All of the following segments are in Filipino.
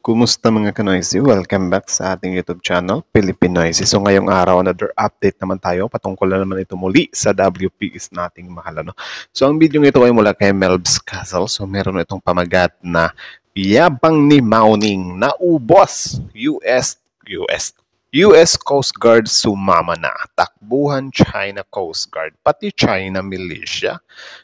Kumusta mga kanoisy? Welcome back sa ating YouTube channel, Pilipinoisy. So ngayong araw, another update naman tayo. Patungkol na naman ito muli sa WPS nating mahal. Ano? So ang video ito ay mula kay Melbs Castle. So meron itong pamagat na yabang ni Mauning na ubos. US Coast Guard sumama na. Takbuhan China Coast Guard. Pati China Militia.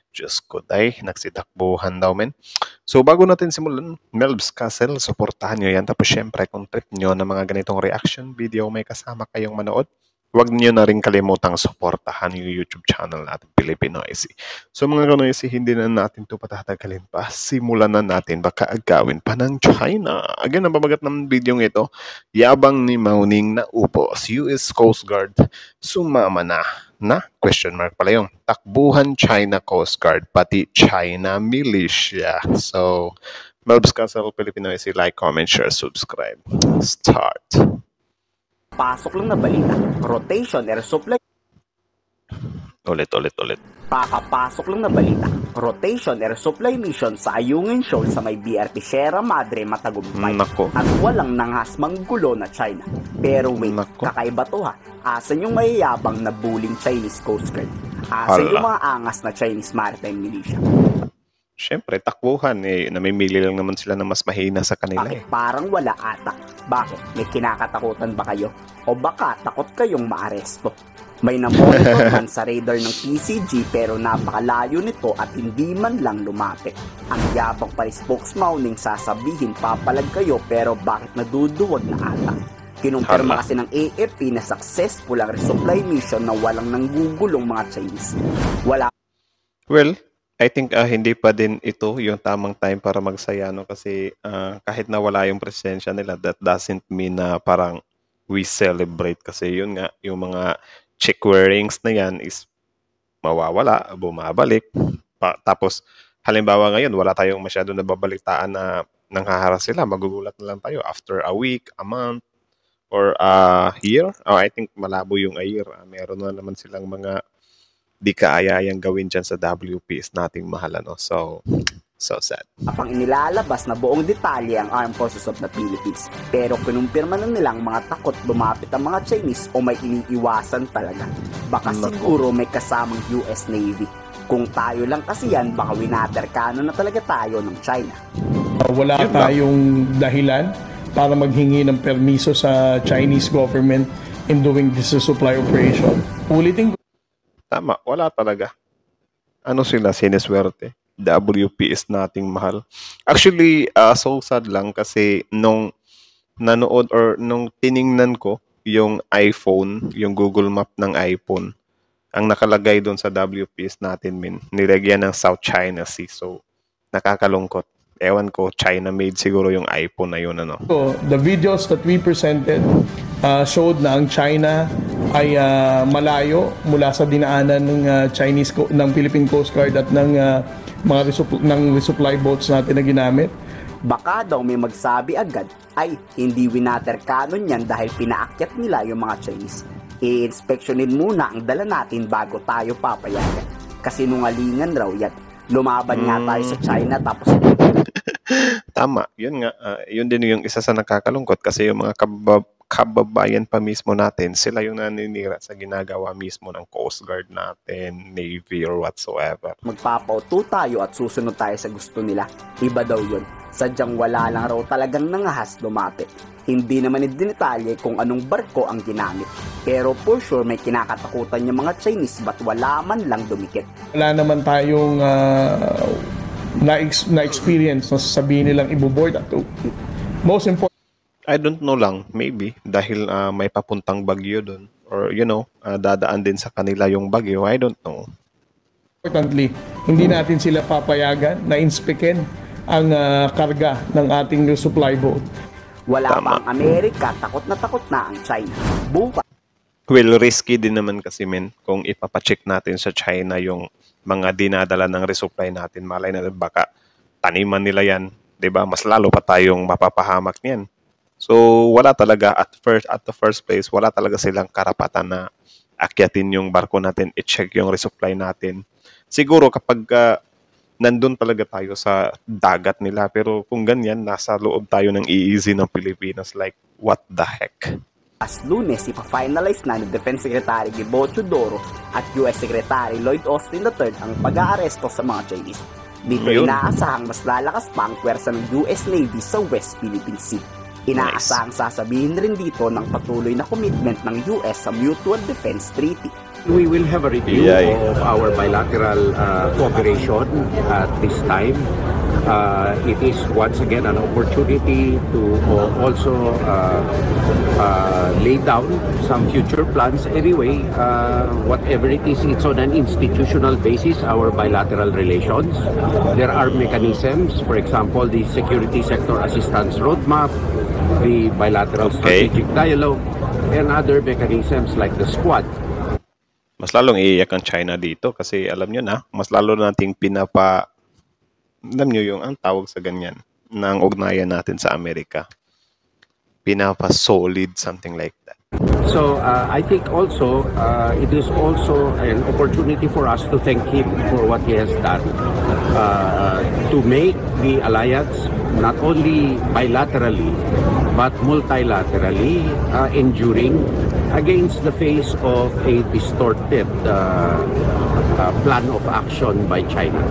Diyos ko day, nagsitakbuhan daw men. So bago natin simulan, Melbs Castle, suportahan nyo yan. Tapos syempre, kung trip nyo na mga ganitong reaction video, may kasama kayong manood, huwag nyo na rin kalimutang suportahan yung YouTube channel natin, Pilipinoisy. So mga kanoisy, hindi na natin ito patatagalin pa. Simulan na natin, baka agawin pa ng China. Again, ang pamagat ng video ito, yabang ni Mauning na upos, US Coast Guard, sumama na question mark pala yung takbuhan China Coast Guard pati China Militia. So Melbs Castle Pilipinoisy, like, comment, share, subscribe. Start. Pasok lang na balita, rotation air supply. Ulit. Pakapasok lang na balita, rotation air supply mission sa Ayungin Shoal sa may BRP Sierra Madre matagumpay. Nako. At walang nanghasmang gulo na China. Pero wait, Nako. kakaiba to ha. Asan yung mayayabang na bullying Chinese Coast Guard? Asan Hala. yung mga angas na Chinese Maritime Militia? Siyempre, takbuhan namimili lang naman sila ng mas mahina sa kanila Bakit parang wala ata? Bakit? May kinakatakutan ba kayo? O baka takot kayong maaresto? May namonitor man sa radar ng PCG pero napakalayo nito at hindi man lang lumapit. Ang yabang pa ni spokesman sasabihin papalag kayo pero bakit naduduwag na ata? Kinumpirma Hala. kasi ng AFP na successful ang resupply mission na walang nanggugulong mga Chinese. Wala. Well, I think hindi pa din ito yung tamang time para magsaya, no? Kasi kahit na wala yung presensya nila, that doesn't mean na parang we celebrate. Kasi yun nga, yung mga check wearings na yan is mawawala, bumabalik. Tapos, halimbawa ngayon, wala tayong masyado nababalitaan na nanghaharas sila. Magugulat na lang tayo after a week, a month, or a year. I think malabo yung a year. Meron na naman silang mga di kaaya-ayang gawin dyan sa WPS nating mahal, ano? So sad. Pang inilalabas na buong detalye ang Armed Forces of the Philippines. Pero kinumpirma na nilang mga takot lumapit ang mga Chinese o may iniiwasan talaga. Baka Nako. siguro may kasamang US Navy. Kung tayo lang kasi yan, baka winaterkano na talaga tayo ng China. Wala Yun lang. tayong dahilan para maghingi ng permiso sa Chinese government in doing this supply operation. Ulitin ko, Tama, wala talaga. Ano sila, sineswerte? WPS nating mahal. Actually, so sad lang kasi nung nanood or nung tiningnan ko yung iPhone, yung Google Map ng iPhone, ang nakalagay doon sa WPS natin, nilagyan ng South China Sea. So, nakakalungkot. Ewan ko, China-made siguro yung iPhone na yun, ano? the videos that we presented showed na ang China ay malayo mula sa dinaanan ng ng Philippine Coast Guard at ng mga resupply boats natin na ginamit. Baka daw may magsabi agad, ay hindi winaterkano yan dahil pinaakyat nila yung mga Chinese. I-inspeksyonin muna ang dala natin bago tayo papayagan. Kasi nungalingan raw yan. Lumaban nga tayo sa China tapos Tama, yun nga. Yun din yung isa sa nakakalungkot kasi yung mga kababayan pa mismo natin, sila yung naninira sa ginagawa mismo ng Coast Guard natin, Navy or whatsoever. magpapauto tayo at susunod tayo sa gusto nila. Iba daw yun. Sadyang wala lang raw talagang nangahas lumapit. Hindi naman idinitalye kung anong barko ang ginamit. Pero for sure may kinakatakutan yung mga Chinese ba't wala man lang dumikit. Wala naman tayong na-experience na sasabihin nilang iboboard at most important, I don't know lang, maybe dahil may papuntang bagyo doon or dadaan din sa kanila yung bagyo, I don't know. importantly, hindi natin sila papayagan na inspekin ang karga ng ating supply boat. Wala Tama. pa ang Amerika, takot na ang China. Bukas. Well, risky din naman kasi kung ipapacheck natin sa China yung mga dinadala ng resupply natin, malay na baka taniman nila yan, 'di ba? Mas lalo pa tayong mapapahamak niyan. So wala talaga at the first place, wala talaga silang karapatan na akyatin yung barko natin, i-check yung resupply natin. Siguro kapag nandun talaga tayo sa dagat nila. Pero kung ganyan, nasa loob tayo ng EEZ ng Pilipinas. Like, what the heck? Lunes, ipa-finalize na ni Defense Secretary Gibo Teodoro at US Secretary Lloyd Austin III ang pag-aaresto sa mga Chinese. Dito Yun. inaasahang mas lalakas pa ang pwersa ng US Navy sa West Philippine Sea. Inaasahang sasabihin rin dito ng patuloy na commitment ng US sa Mutual Defense Treaty. We will have a review of our bilateral cooperation at this time. It is once again an opportunity to also lay down some future plans. Anyway, whatever it is, it's on an institutional basis, our bilateral relations. There are mechanisms, for example, the Security Sector Assistance Roadmap, the bilateral strategic dialogue, and other mechanisms like the Squad. Mas lalong iiyak ang China dito kasi alam nyo na, mas lalo nating alam nyo yung ang tawag sa ganyan, ng ugnayan natin sa Amerika. Pinapa-solid, something like that. So I think also it is also an opportunity for us to thank him for what he has done to make the alliance not only bilaterally but multilaterally enduring against the face of a distorted plan of action by China.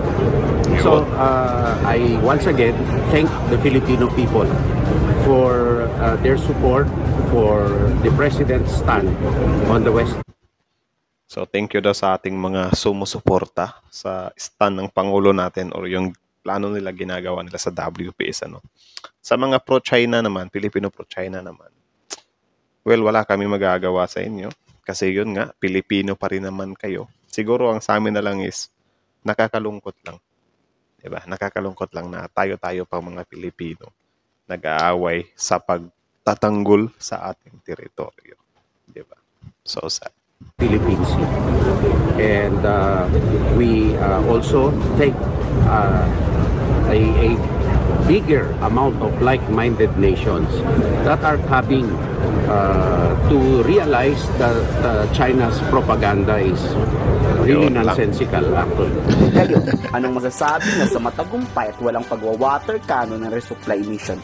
So I once again thank the Filipino people for their support for the President's stand on the West. So thank you daw sa ating mga sumusuporta sa stand ng Pangulo natin or yung plano nila ginagawa nila sa WPS. Sa mga pro-China naman, Filipino pro-China naman, well, wala kami magagawa sa inyo. Kasi yun nga, Pilipino pa rin naman kayo. Siguro ang sa amin na lang is, nakakalungkot lang. Diba? Nakakalungkot lang na tayo-tayo pang mga Pilipino nag-aaway sa pagtatanggol sa ating teritoryo. Diba? So sad. Philippine Sea. And we also take a bigger amount of like-minded nations that are coming to realize that China's propaganda is really nonsensical actually. Kayo, anong masasabi na sa matagumpay at walang pagwa-water cannon ng resupply mission?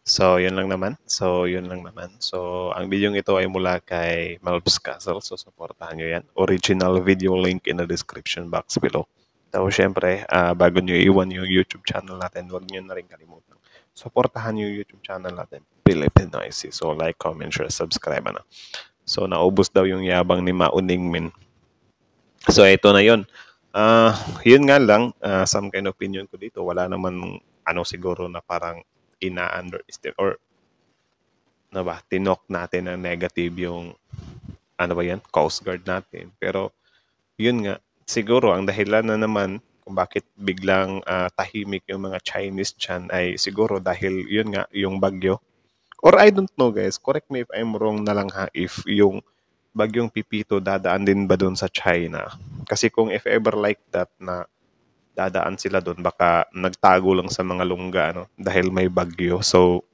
So, yun lang naman. So, ang video ito ay mula kay Malbs Castle. So, supportahan nyo yan. Original video link in the description box below. So, syempre, bago nyo iwan yung YouTube channel natin, huwag nyo na rin kalimutan. Supportahan yung YouTube channel natin, Pilipinoisy. So, like, comment, share, subscribe na. So, naubos daw yung yabang ni Mauning Min. So, ito na yun. Yun nga lang, some kind of opinion ko dito. Wala naman, siguro na parang ina-underestimate or tinok natin ng negative yung Coast Guard natin. Pero yun nga, siguro ang dahilan na naman kung bakit biglang tahimik yung mga Chinese dyan ay siguro dahil yun nga, yung bagyo. Or I don't know guys, correct me if I'm wrong na lang ha, if yung bagyong Pipito dadaan din ba doon sa China? Kasi kung if ever like that na dadaan sila doon, baka nagtago lang sa mga lungga dahil may bagyo. So,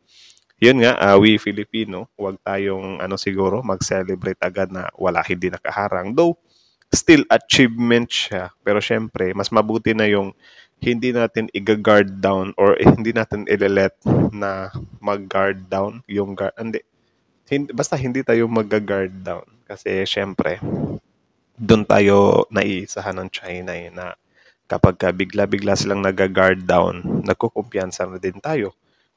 yun nga, we Filipino, huwag tayong siguro mag-celebrate agad na wala, hindi nakaharang. Though, still achievement siya. Pero syempre, mas mabuti na yung hindi natin i-guard down or hindi natin i-let na mag-guard down yung guard. Basta hindi tayo mag-guard down. Kasi syempre, doon tayo naiisahan ng China na kapag bigla-bigla silang nag-guard down, nagkukumpiyansa na din tayo.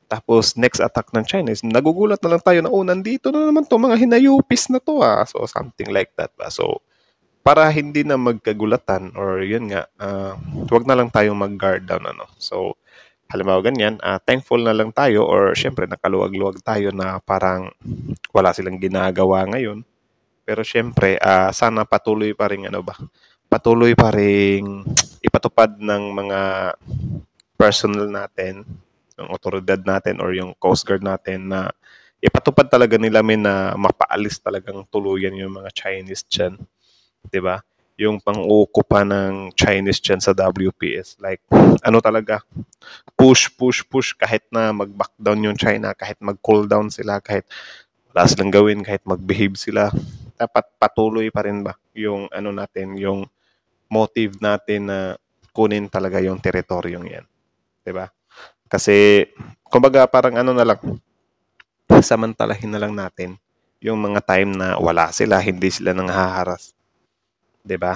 Tapos, next attack ng China is nagugulat na lang tayo na, nandito na naman to mga hinayupis na to So, something like that ba. So, para hindi na magkagulatan or yun nga, huwag na lang tayong mag-guard down. So, halimbawa ganyan, thankful na lang tayo or syempre nakaluwag-luwag tayo na parang wala silang ginagawa ngayon. Pero syempre, sana patuloy pa rin patuloy pa rin ipatupad ng mga personnel natin, yung otoridad natin or yung Coast Guard natin na ipatupad talaga nila na mapaalis talagang tuluyan yung mga Chinese dyan. Diba? Yung pang-uukupa ng Chinese dyan sa WPS. Like, talaga, push kahit na mag-back down yung China, kahit mag-cool down sila, kahit wala silang gawin, kahit mag-behave sila. Dapat patuloy pa rin ba yung natin, yung motive natin na kunin talaga yung teritoryong yan. 'Di ba? Kasi, kumbaga parang ano na lang, samantalahin na lang natin yung mga time na wala sila, hindi sila nanghaharas. 'Di ba?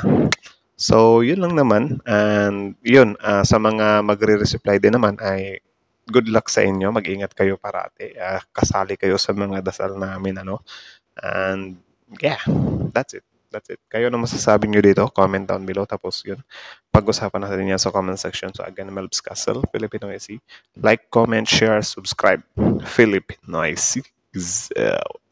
So, yun lang naman. And yun, sa mga magre-resupply din naman ay good luck sa inyo. Mag-ingat kayo parati. Kasali kayo sa mga dasal namin, ano. And yeah, that's it. That's it. Kayo na masasabi nyo dito, comment down below. Tapos yun, pag-usapan natin yan sa comment section. So again, Melbs Castle, Filipino IC. Like, comment, share, subscribe. Filipino IC is out.